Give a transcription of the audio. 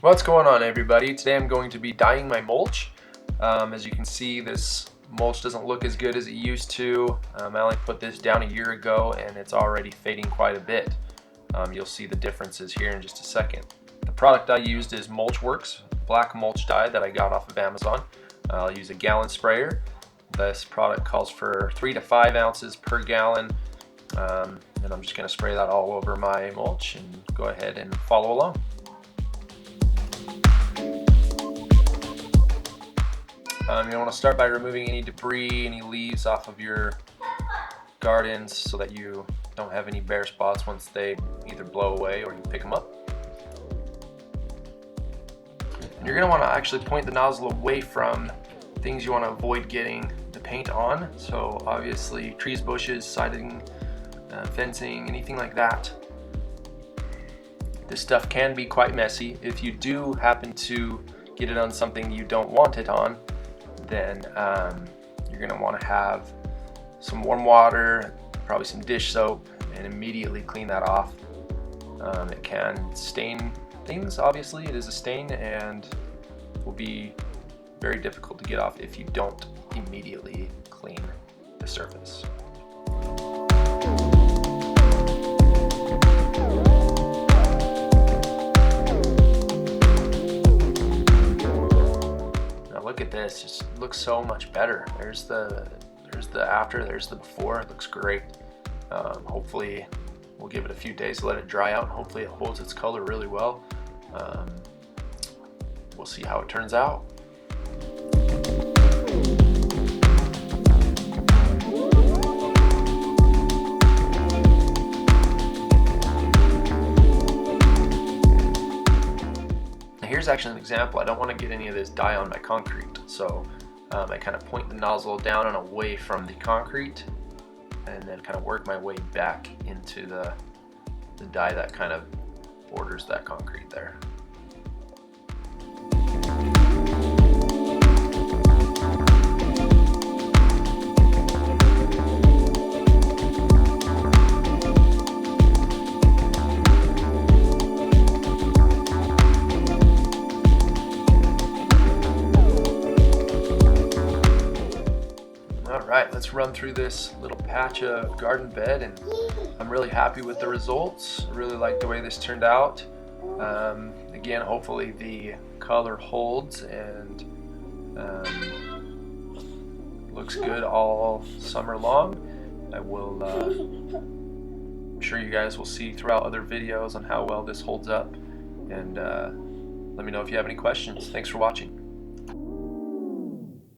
What's going on, everybody? Today I'm going to be dyeing my mulch. As you can see, this mulch doesn't look as good as it used to. I only put this down a year ago and it's already fading quite a bit. You'll see the differences here in just a second. The product I used is Mulch black mulch dye that I got off of Amazon. I'll use a gallon sprayer. This product calls for 3 to 5 ounces per gallon. And I'm just going to spray that all over my mulch and go ahead and follow along. You want to start by removing any debris, any leaves off of your gardens so that you don't have any bare spots once they either blow away or you pick them up. And you're going to want to actually point the nozzle away from things you want to avoid getting the paint on. So obviously trees, bushes, siding, fencing, anything like that. This stuff can be quite messy. If you do happen to get it on something you don't want it on, then you're going to want to have some warm water, probably some dish soap, and immediately clean that off. It can stain things, obviously. It is a stain and will be very difficult to get off if you don't immediately clean the surface. Look at this, just looks so much better. There's the after, there's the before. It looks great. Hopefully we'll give it a few days to let it dry out. Hopefully it holds its color really well. We'll see how it turns out. Here's actually an example. I don't want to get any of this dye on my concrete, so I kind of point the nozzle down and away from the concrete and then kind of work my way back into the dye that kind of borders that concrete there. Alright, let's run through this little patch of garden bed, and I'm really happy with the results. I really like the way this turned out. Again, hopefully the color holds and looks good all summer long. I'm sure you guys will see throughout other videos on how well this holds up, and let me know if you have any questions. Thanks for watching.